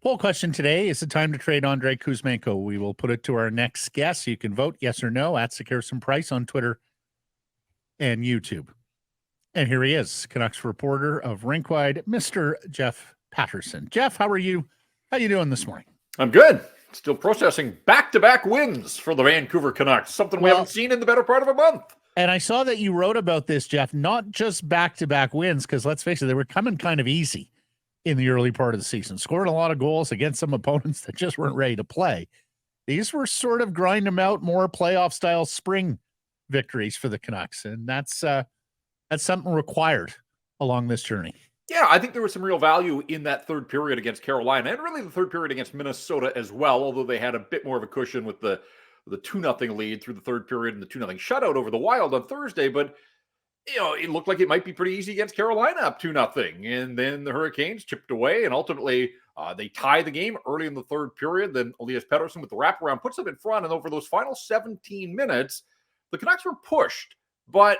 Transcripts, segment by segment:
Poll question today, is it time to trade Andre Kuzmenko? We will put it to our next guest. You can vote yes or no at Sekeres Price on Twitter and YouTube. And here he is, Canucks reporter of Rinkwide, Mr. Jeff Paterson. Jeff, how are you? How you doing this morning? I'm good. Still processing back-to-back wins for the Vancouver Canucks, something we haven't seen in the better part of a month. And I saw that you wrote about this, Jeff, not just back-to-back wins, because let's face it, they were coming kind of easy in the early part of the season, scored a lot of goals against some opponents that just weren't ready to play. These were sort of grind them out, more playoff-style spring victories for the Canucks, and that's something required along this journey. Yeah, I think there was some real value in that third period against Carolina, and really the third period against Minnesota as well, although they had a bit more of a cushion with the 2-0 lead through the third period and the 2-0 shutout over the Wild on Thursday. But, it looked like it might be pretty easy against Carolina up 2-0. And then the Hurricanes chipped away, and ultimately they tie the game early in the third period. Then Elias Pettersson with the wraparound puts them in front, and over those final 17 minutes, the Canucks were pushed. But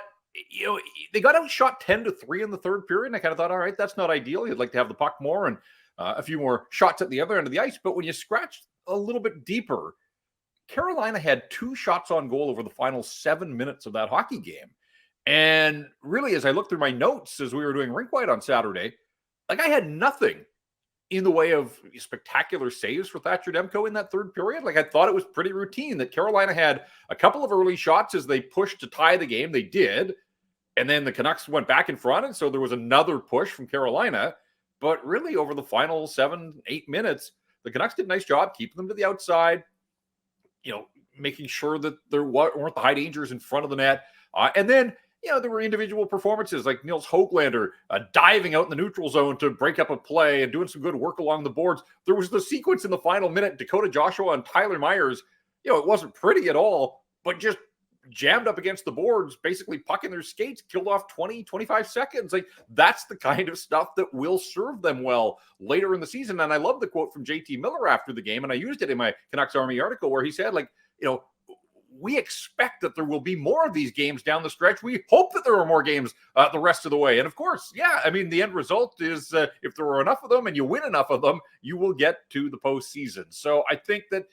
they got outshot 10-3 in the third period, and I kind of thought, all right, that's not ideal. You'd like to have the puck more and a few more shots at the other end of the ice. But when you scratch a little bit deeper, Carolina had 2 shots on goal over the final 7 minutes of that hockey game. And really, as I looked through my notes as we were doing Rinkwide on Saturday, I had nothing in the way of spectacular saves for Thatcher Demko in that third period. I thought it was pretty routine that Carolina had a couple of early shots as they pushed to tie the game. They did. And then the Canucks went back in front, and so there was another push from Carolina. But really, over the final 7-8 minutes, the Canucks did a nice job keeping them to the outside, making sure that there weren't the high dangers in front of the net. And then, there were individual performances like Nils Höglander diving out in the neutral zone to break up a play and doing some good work along the boards. There was the sequence in the final minute, Dakota Joshua and Tyler Myers. It wasn't pretty at all, but just jammed up against the boards, basically pucking their skates, killed off 20, 25 seconds. That's the kind of stuff that will serve them well later in the season. And I love the quote from JT Miller after the game, and I used it in my Canucks Army article where he said, we expect that there will be more of these games down the stretch. We hope that there are more games the rest of the way. And of course, the end result is if there are enough of them and you win enough of them, you will get to the postseason. So I think that,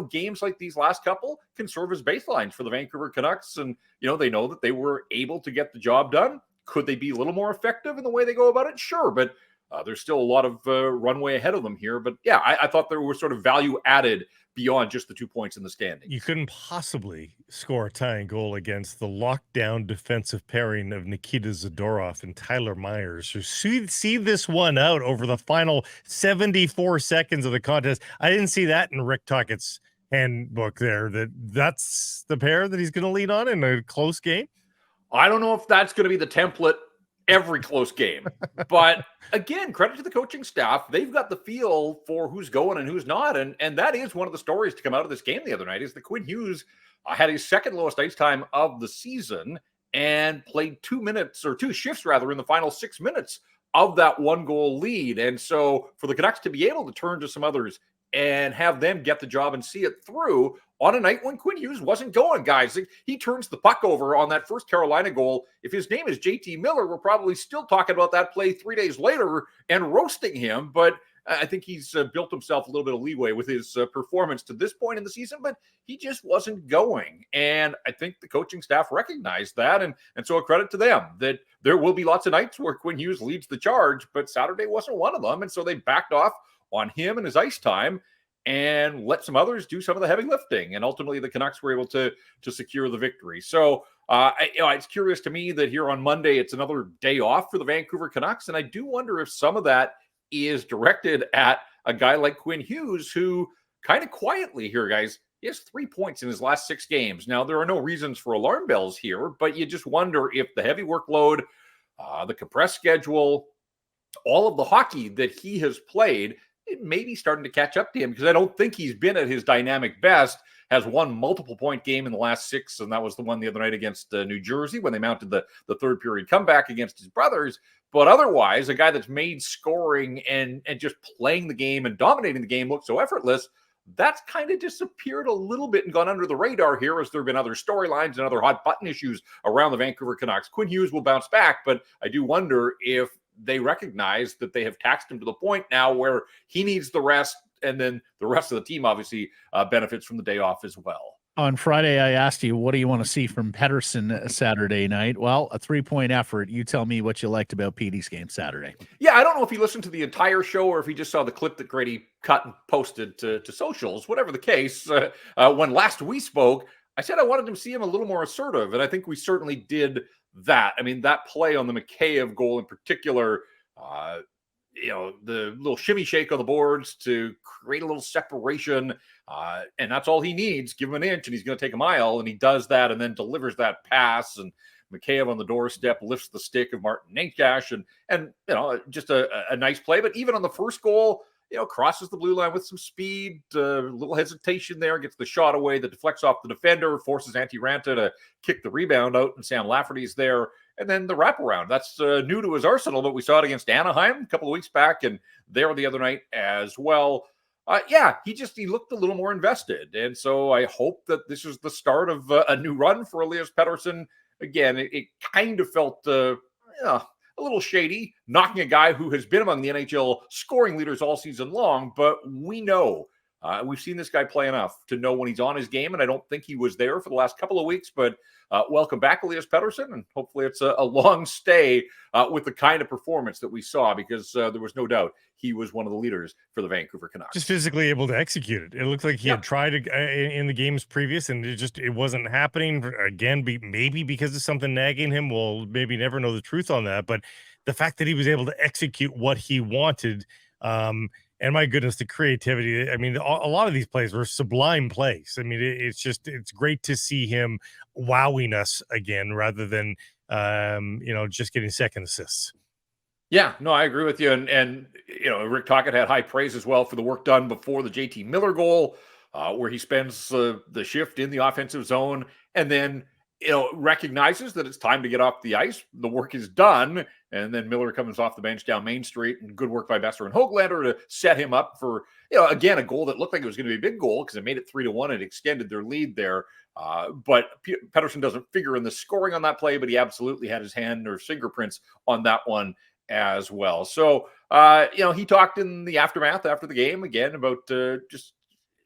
games like these last couple can serve as baselines for the Vancouver Canucks. And, they know that they were able to get the job done. Could they be a little more effective in the way they go about it? Sure. But there's still a lot of runway ahead of them here. But I thought there was sort of value added beyond just the 2 points in the standing. You couldn't possibly score a tying goal against the lockdown defensive pairing of Nikita Zadorov and Tyler Myers, who see this one out over the final 74 seconds of the contest. I didn't see that in Rick Tocchet's handbook there, that's the pair that he's going to lead on in a close game. I don't know if that's going to be the template every close game. But again, credit to the coaching staff. They've got the feel for who's going and who's not. And that is one of the stories to come out of this game the other night is that Quinn Hughes had his second lowest ice time of the season and played 2 shifts in the final 6 minutes of that 1-goal lead. And so for the Canucks to be able to turn to some others and have them get the job and see it through on a night when Quinn Hughes wasn't going, guys. He turns the puck over on that first Carolina goal. If his name is JT Miller, we're probably still talking about that play 3 days later and roasting him. But I think he's built himself a little bit of leeway with his performance to this point in the season, but he just wasn't going. And I think the coaching staff recognized that. And so a credit to them that there will be lots of nights where Quinn Hughes leads the charge, but Saturday wasn't one of them. And so they backed off on him and his ice time and let some others do some of the heavy lifting. And ultimately the Canucks were able to secure the victory. So it's curious to me that here on Monday, it's another day off for the Vancouver Canucks. And I do wonder if some of that is directed at a guy like Quinn Hughes, who kind of quietly here, guys, he has 3 points in his last 6 games. Now, there are no reasons for alarm bells here, but you just wonder if the heavy workload, the compressed schedule, all of the hockey that he has played, it may be starting to catch up to him, because I don't think he's been at his dynamic best. Has one multiple point game in the last 6, and that was the one the other night against New Jersey when they mounted the third period comeback against his brothers. But otherwise, a guy that's made scoring and just playing the game and dominating the game look so effortless, that's kind of disappeared a little bit and gone under the radar here, as there have been other storylines and other hot button issues around the Vancouver Canucks. Quinn Hughes will bounce back, but I do wonder if they recognize that they have taxed him to the point now where he needs the rest. And then the rest of the team obviously benefits from the day off as well. On Friday, I asked you, what do you want to see from Paterson Saturday night? Well, a 3-point effort. You tell me what you liked about Petey's game Saturday. Yeah, I don't know if he listened to the entire show or if he just saw the clip that Grady cut and posted to socials. Whatever the case, when last we spoke, I said I wanted to see him a little more assertive, and I think we certainly did that. I mean, that play on the Mikheyev goal in particular, the little shimmy shake on the boards to create a little separation, and that's all he needs. Give him an inch and he's going to take a mile, and he does that and then delivers that pass, and Mikheyev on the doorstep lifts the stick of Martin Necas, and just a nice play. But even on the first goal, crosses the blue line with some speed, a little hesitation there, gets the shot away that deflects off the defender, forces Antti Ranta to kick the rebound out, and Sam Lafferty's there. And then the wraparound. That's new to his arsenal, but we saw it against Anaheim a couple of weeks back and there the other night as well. He looked a little more invested. And so I hope that this is the start of a new run for Elias Pettersson. Again, it kind of felt a little shady, knocking a guy who has been among the NHL scoring leaders all season long, but we know we've seen this guy play enough to know when he's on his game, and I don't think he was there for the last couple of weeks, but welcome back, Elias Pettersson, and hopefully it's a long stay with the kind of performance that we saw, because there was no doubt he was one of the leaders for the Vancouver Canucks. Just physically able to execute it. It looked like he had tried in the games previous, and it wasn't happening. Again, maybe because of something nagging him. We'll maybe never know the truth on that, but the fact that he was able to execute what he wanted, and my goodness, the creativity. I mean, a lot of these plays were sublime plays. I mean, it's great to see him wowing us again rather than, just getting second assists. Yeah, no, I agree with you. And Rick Tocchet had high praise as well for the work done before the JT Miller goal, where he spends the shift in the offensive zone and then, recognizes that it's time to get off the ice. The work is done. And then Miller comes off the bench down Main Street, and good work by Besser and Höglander to set him up for, again, a goal that looked like it was going to be a big goal because it made it 3-1 and extended their lead there. But Pettersson doesn't figure in the scoring on that play, but he absolutely had his hand or fingerprints on that one as well. So, he talked in the aftermath after the game again about just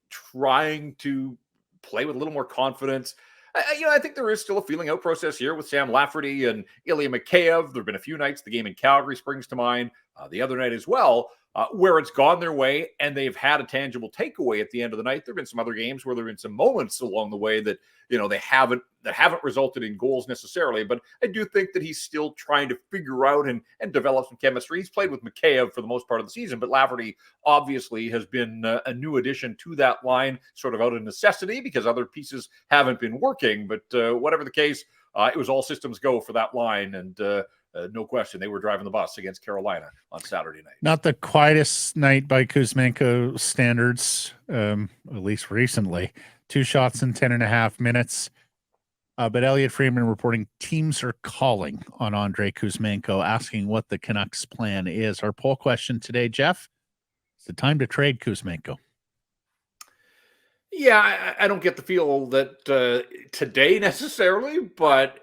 trying to play with a little more confidence. I think there is still a feeling out process here with Sam Lafferty and Ilya Mikheyev. There have been a few nights, the game in Calgary springs to mind, the other night as well, where it's gone their way and they've had a tangible takeaway at the end of the night. There have been some other games where there have been some moments along the way that, they haven't resulted in goals necessarily. But I do think that he's still trying to figure out and develop some chemistry. He's played with Mikheyev for the most part of the season, but Lafferty obviously has been a new addition to that line, sort of out of necessity because other pieces haven't been working. But whatever the case, it was all systems go for that line. And no question, they were driving the bus against Carolina on Saturday night. Not the quietest night by Kuzmenko standards, at least recently. 2 shots in 10.5 minutes. But Elliot Freeman reporting teams are calling on Andrei Kuzmenko, asking what the Canucks plan is. Our poll question today, Jeff, is it time to trade Kuzmenko? Yeah, I don't get the feel that today necessarily, but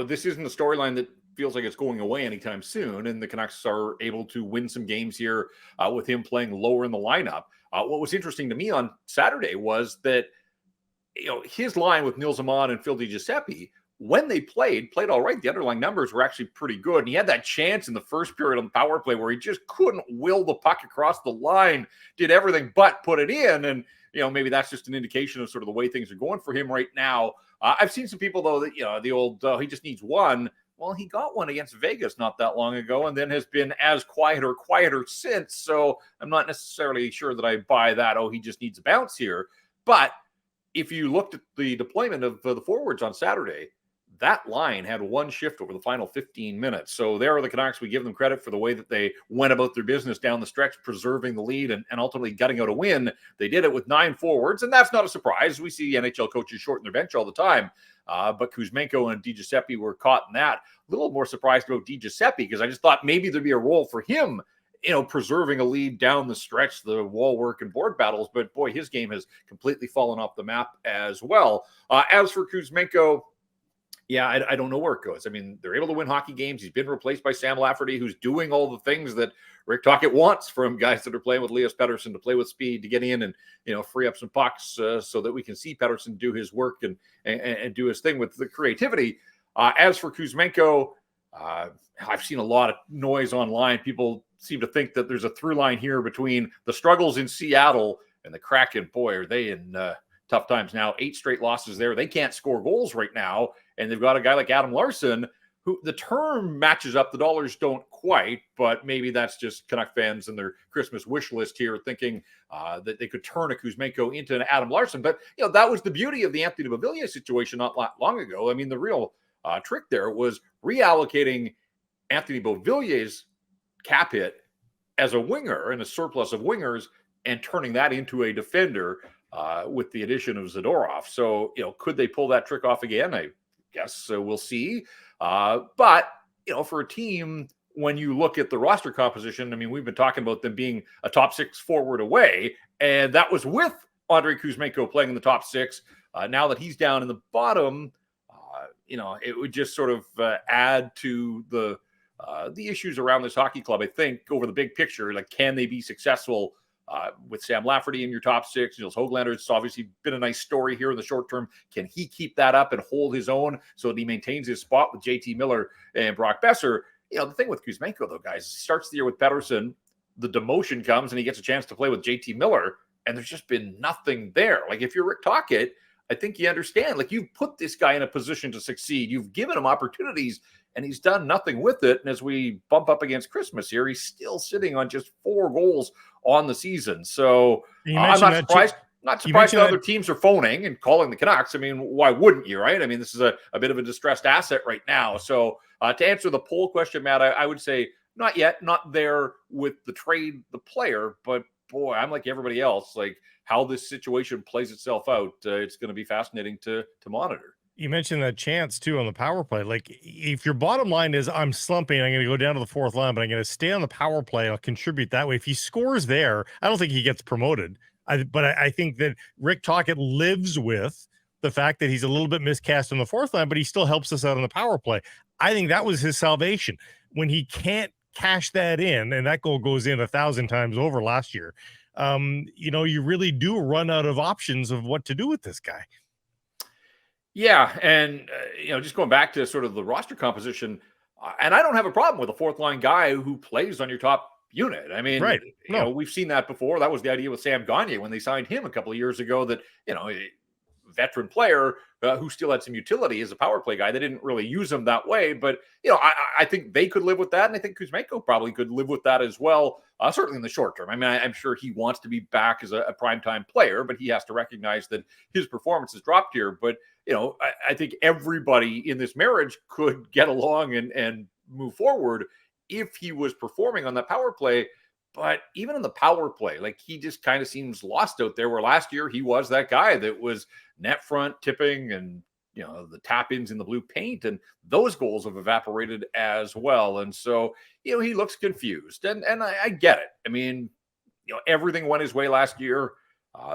this isn't a storyline that feels like it's going away anytime soon, and the Canucks are able to win some games here with him playing lower in the lineup. What was interesting to me on Saturday was that his line with Nils Aman and Phil Di Giuseppe, when they played all right. The underlying numbers were actually pretty good. And he had that chance in the first period on the power play where he just couldn't will the puck across the line, did everything but put it in. And, maybe that's just an indication of sort of the way things are going for him right now. I've seen some people, though, that, the old, he just needs one. Well, he got one against Vegas not that long ago and then has been as quieter since. So I'm not necessarily sure that I buy that, he just needs a bounce here. But if you looked at the deployment of the forwards on Saturday, that line had one shift over the final 15 minutes. So there are the Canucks. We give them credit for the way that they went about their business down the stretch, preserving the lead and ultimately gutting out a win. They did it with 9 forwards, and that's not a surprise. We see NHL coaches shorten their bench all the time. But Kuzmenko and Di Giuseppe were caught in that. A little more surprised about Di Giuseppe because I just thought maybe there'd be a role for him, preserving a lead down the stretch, the wall work and board battles. But boy, his game has completely fallen off the map as well. As for Kuzmenko, Yeah, I don't know where it goes. I mean, they're able to win hockey games. He's been replaced by Sam Lafferty, who's doing all the things that Rick Tocchet wants from guys that are playing with Elias Pettersson, to play with speed, to get in and free up some pucks, so that we can see Pettersson do his work and do his thing with the creativity. As for Kuzmenko, I've seen a lot of noise online. People seem to think that there's a through line here between the struggles in Seattle and the Kraken. Boy, are they in tough times now. 8 straight losses there. They can't score goals right now. And they've got a guy like Adam Larsson, who the term matches up. The dollars don't quite, but maybe that's just Canuck fans and their Christmas wish list here, thinking that they could turn a Kuzmenko into an Adam Larsson. But, that was the beauty of the Anthony Beauvillier situation not long ago. I mean, the real trick there was reallocating Anthony Beauvillier's cap hit as a winger and a surplus of wingers, and turning that into a defender with the addition of Zadorov. So, could they pull that trick off again? I guess we'll see. But, for a team, when you look at the roster composition, I mean, we've been talking about them being a top 6 forward away, and that was with Andrei Kuzmenko playing in the top 6. Now that he's down in the bottom, it would just sort of add to the issues around this hockey club. I think over the big picture, like, can they be successful with Sam Lafferty in your top 6? Niels Höglander, it's obviously been a nice story here in the short term. Can he keep that up and hold his own so that he maintains his spot with JT Miller and Brock Besser? The thing with Kuzmenko, though, guys, he starts the year with Pettersson, the demotion comes, and he gets a chance to play with JT Miller, and there's just been nothing there. Like, if you're Rick Tocchet, I think you understand. Like, you've put this guy in a position to succeed. You've given him opportunities, and he's done nothing with it. And as we bump up against Christmas here, he's still sitting on just 4 goals on the season. So I'm not surprised. Not surprised that other teams are phoning and calling the Canucks. I mean, why wouldn't you, right? I mean, this is a bit of a distressed asset right now. So to answer the poll question, Matt, I would say not yet, not there with the trade, the player, but boy, I'm like everybody else, like how this situation plays itself out. It's going to be fascinating to monitor. You mentioned that chance too on the power play. Like, if your bottom line is I'm slumping, I'm going to go down to the 4th line, but I'm going to stay on the power play, I'll contribute that way. If he scores there, I don't think he gets promoted. But I think that Rick Tocchet lives with the fact that he's a little bit miscast on the 4th line, but he still helps us out on the power play. I think that was his salvation. When he can't cash that in, and that goal goes in 1,000 times over last year, you really do run out of options of what to do with this guy. Yeah, and just going back to sort of the roster composition, and I don't have a problem with a 4th line guy who plays on your top unit. I mean, right. We've seen that before. That was the idea with Sam Gagner when they signed him a couple of years ago, that, a veteran player who still had some utility as a power play guy. They didn't really use him that way, but, I think they could live with that. And I think Kuzmenko probably could live with that as well, certainly in the short term. I mean, I'm sure he wants to be back as a primetime player, but he has to recognize that his performance has dropped here. But, I think everybody in this marriage could get along and move forward if he was performing on that power play. But even in the power play, like, he just kind of seems lost out there, where last year he was that guy that was net front tipping and, the tap-ins in the blue paint, and those goals have evaporated as well. And so, he looks confused, and I get it. I mean, everything went his way last year.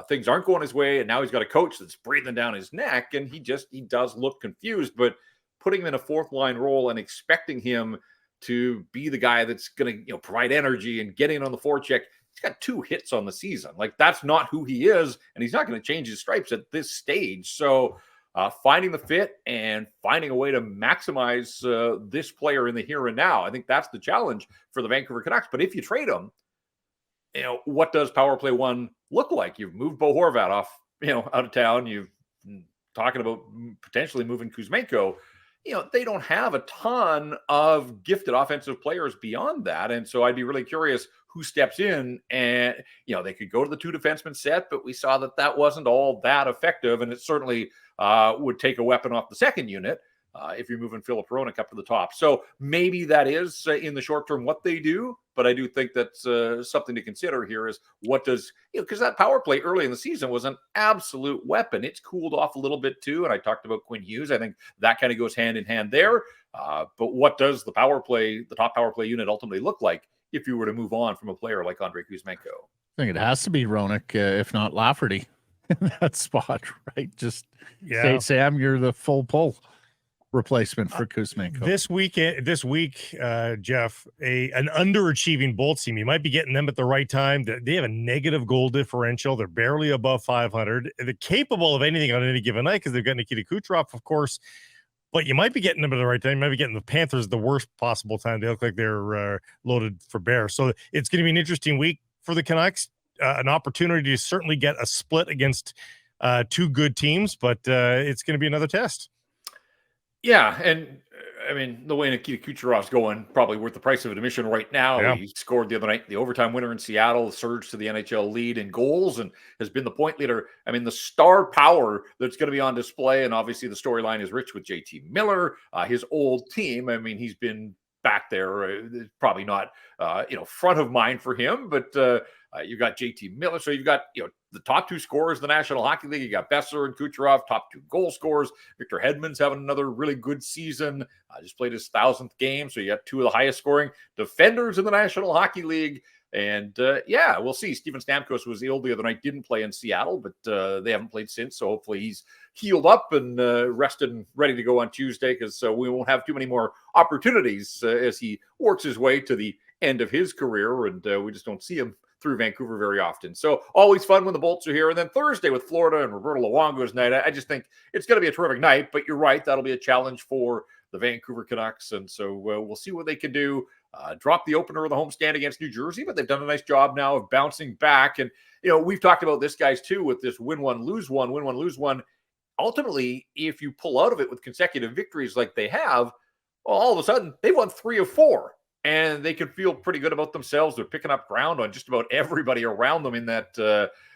Things aren't going his way, and now he's got a coach that's breathing down his neck, and he does look confused. But putting him in a 4th line role and expecting him to be the guy that's going to provide energy and get in on the forecheck, he's got 2 hits on the season. Like, that's not who he is, and he's not going to change his stripes at this stage. So finding the fit and finding a way to maximize this player in the here and now, I think that's the challenge for the Vancouver Canucks. But if you trade him, what does power play 1 look like? You've moved Bo Horvat off, out of town. You've talking about potentially moving Kuzmenko. They don't have a ton of gifted offensive players beyond that. And so I'd be really curious who steps in. And, they could go to the 2 defenseman set, but we saw that wasn't all that effective. And it certainly would take a weapon off the second unit if you're moving Filip Hronek up to the top. So maybe that is in the short term what they do. But I do think that's something to consider here is what does, because that power play early in the season was an absolute weapon. It's cooled off a little bit too. And I talked about Quinn Hughes. I think that kind of goes hand in hand there. But what does the top power play unit ultimately look like if you were to move on from a player like Andrei Kuzmenko? I think it has to be Hronek, if not Lafferty, in that spot, right? Just say, Sam, you're the full pull. replacement for Kuzmenko. This week, Jeff, an underachieving Bolts team. You might be getting them at the right time. They have a negative goal differential. They're barely above 500. They're capable of anything on any given night because they've got Nikita Kucherov, of course. But you might be getting them at the right time. You might be getting the Panthers the worst possible time. They look like they're loaded for bear. So it's going to be an interesting week for the Canucks. An opportunity to certainly get a split against two good teams, but it's going to be another test. Yeah, and I mean, the way Nikita Kucherov's going, probably worth the price of admission right now. Yeah. He scored the other night, the overtime winner in Seattle, surged to the NHL lead in goals, and has been the point leader. I mean, the star power that's going to be on display, and obviously the storyline is rich with JT Miller, his old team. I mean, he's been back there, probably not, front of mind for him, but you've got JT Miller. So you've got, the top two scorers in the National Hockey League. You got Besser and Kucherov, top two goal scorers. Victor Hedman's having another really good season. Just played his 1,000th game. So you got two of the highest scoring defenders in the National Hockey League. And we'll see. Steven Stamkos was ill the other night, didn't play in Seattle, but they haven't played since. So hopefully he's healed up and rested and ready to go on Tuesday, because we won't have too many more opportunities as he works his way to the end of his career. And we just don't see him through Vancouver very often. So always fun when the Bolts are here. And then Thursday with Florida and Roberto Luongo's night, I just think it's going to be a terrific night. But you're right, that'll be a challenge for the Vancouver Canucks. And so we'll see what they can do. Drop the opener of the homestand against New Jersey, but they've done a nice job now of bouncing back. And, we've talked about this, guys, too, with this win one, lose one. Ultimately, if you pull out of it with consecutive victories like they have, well, all of a sudden they've won 3 of 4. And they can feel pretty good about themselves. They're picking up ground on just about everybody around them in that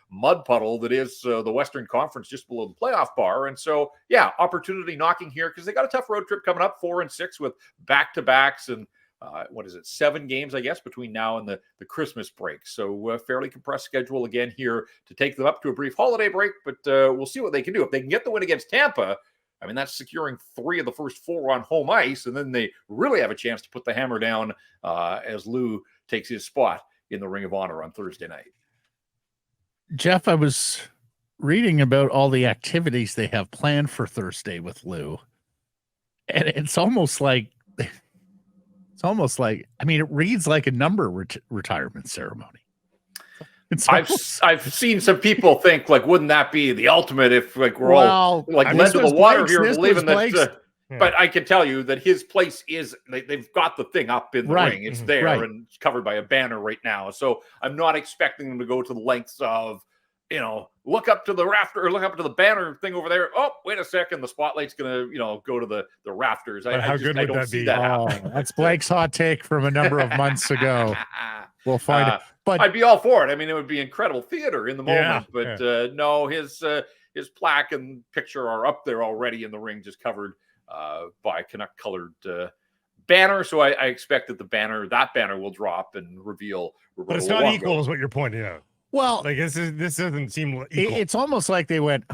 mud puddle that is the Western Conference, just below the playoff bar. And so, opportunity knocking here, because they got a tough road trip coming up, 4 and 6 with back-to-backs and 7 games, I guess, between now and the Christmas break. So fairly compressed schedule again here to take them up to a brief holiday break, but we'll see what they can do. If they can get the win against Tampa, I mean, that's securing 3 of the first 4 on home ice, and then they really have a chance to put the hammer down as Lou takes his spot in the Ring of Honor on Thursday night. Jeff, I was reading about all the activities they have planned for Thursday with Lou, and it's almost like, I mean, it reads like a number retirement ceremony. I've seen some people think, like, wouldn't that be the ultimate if, like, we're all like led to the water here, believing that. But I can tell you that his place is, they've got the thing up in the ring. It's there and it's covered by a banner right now. So I'm not expecting them to go to the lengths of, look up to the rafter or look up to the banner thing over there. Oh, wait a second. The spotlight's going to, go to the rafters. I don't see that happening. That's Blake's hot take from a number of months ago. We'll find it. But I'd be all for it. I mean, it would be incredible theater in the moment, but no, his plaque and picture are up there already in the ring, just covered by Canuck colored banner. So I expect that that banner will drop and reveal. But it's not equal, is what you're pointing out. Well, like this doesn't seem equal. It's almost like they went,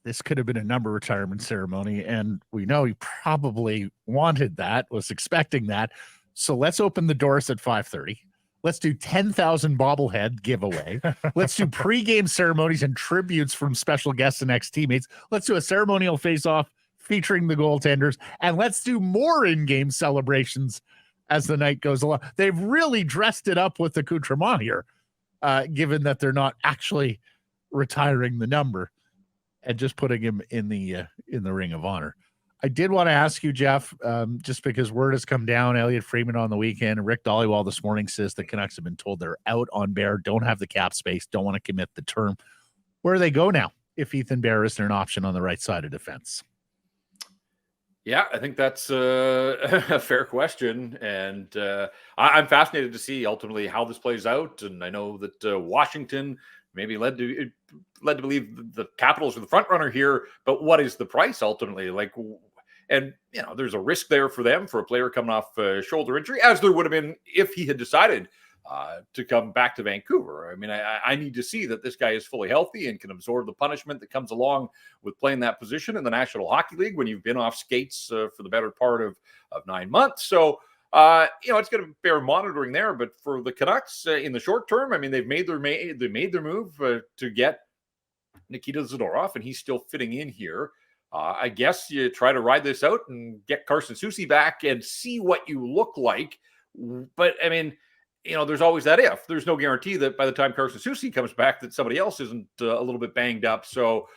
this could have been a number retirement ceremony, and we know he probably wanted that, was expecting that. So let's open the doors at 5:30. Let's do 10,000 bobblehead giveaway. Let's do pregame ceremonies and tributes from special guests and ex-teammates. Let's do a ceremonial face-off featuring the goaltenders, and let's do more in-game celebrations as the night goes along. They've really dressed it up with the accoutrement here, given that they're not actually retiring the number and just putting him in the Ring of Honor. I did want to ask you, Jeff, just because word has come down, Elliot Friedman on the weekend, and Rick Dhaliwal this morning says the Canucks have been told they're out on Bear, don't have the cap space, don't want to commit the term. Where do they go now if Ethan Bear isn't an option on the right side of defense? Yeah, I think that's a fair question. And I'm fascinated to see ultimately how this plays out. And I know that Washington maybe led to believe the Capitals are the front runner here, but what is the price ultimately? And there's a risk there for them, for a player coming off shoulder injury, as there would have been if he had decided to come back to Vancouver. I mean, I need to see that this guy is fully healthy and can absorb the punishment that comes along with playing that position in the National Hockey League when you've been off skates for the better part of 9 months. So, it's going to bear monitoring there. But for the Canucks in the short term, I mean, they made their move to get Nikita Zadorov, and he's still fitting in here. I guess you try to ride this out and get Carson Soucy back and see what you look like. But I mean, there's always that if. There's no guarantee that by the time Carson Soucy comes back that somebody else isn't a little bit banged up. So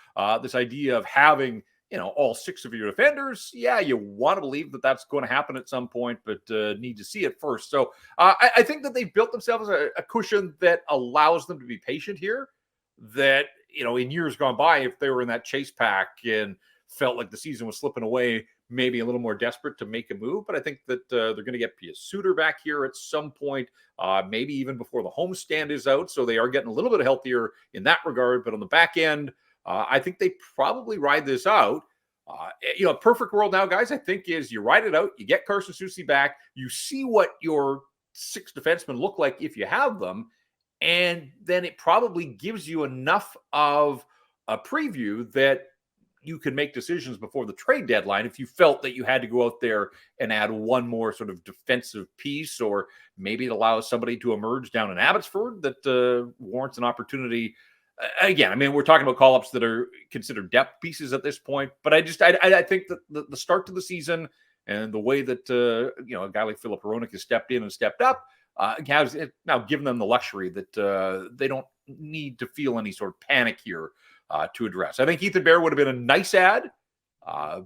this idea of having, all 6 of your defenders, you want to believe that that's going to happen at some point, but need to see it first. So I think that they've built themselves a cushion that allows them to be patient here. That, in years gone by, if they were in that chase pack and felt like the season was slipping away, maybe a little more desperate to make a move. But I think that they're going to get Pius Suter back here at some point, maybe even before the homestand is out. So they are getting a little bit healthier in that regard. But on the back end, I think they probably ride this out. A perfect world now, guys, I think is you ride it out, you get Carson Soucy back, you see what your 6 defensemen look like if you have them, and then it probably gives you enough of a preview that you can make decisions before the trade deadline if you felt that you had to go out there and add one more sort of defensive piece, or maybe it allows somebody to emerge down in Abbotsford that warrants an opportunity. Again, I mean, we're talking about call-ups that are considered depth pieces at this point, but I think that the start to the season and the way that a guy like Filip Hronek has stepped in and stepped up has now given them the luxury that they don't need to feel any sort of panic here to address. I think Ethan Bear would have been a nice add,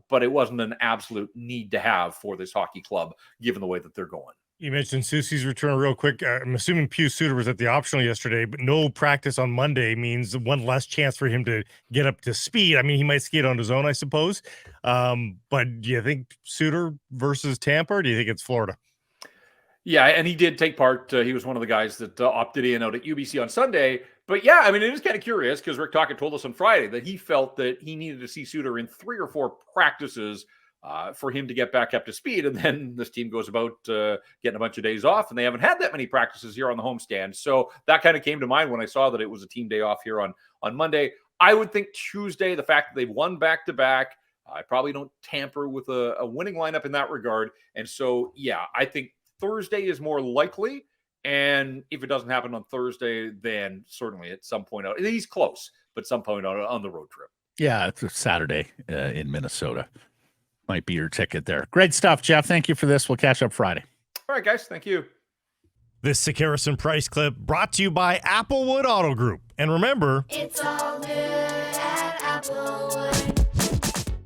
but it wasn't an absolute need to have for this hockey club, given the way that they're going. You mentioned Soucy's return real quick. I'm assuming Pius Suter was at the optional yesterday, but no practice on Monday means one less chance for him to get up to speed. I mean, he might skate on his own, I suppose. But do you think Suter versus Tampa, or do you think it's Florida? Yeah, and he did take part. He was one of the guys that opted in out at UBC on Sunday. But yeah, I mean, it is kind of curious because Rick Tocchet told us on Friday that he felt that he needed to see Suter in 3 or 4 practices for him to get back up to speed. And then this team goes about getting a bunch of days off, and they haven't had that many practices here on the homestand. So that kind of came to mind when I saw that it was a team day off here on Monday. I would think Tuesday, the fact that they've won back-to-back, I probably don't tamper with a winning lineup in that regard. And so, yeah, I think Thursday is more likely. And if it doesn't happen on Thursday, then certainly at some point out, he's close, but some point out on the road trip. Yeah, it's a Saturday in Minnesota. Might be your ticket there. Great stuff, Jeff. Thank you for this. We'll catch up Friday. All right, guys. Thank you. This Sekeres and Price clip brought to you by Applewood Auto Group. And remember, it's all good at Applewood.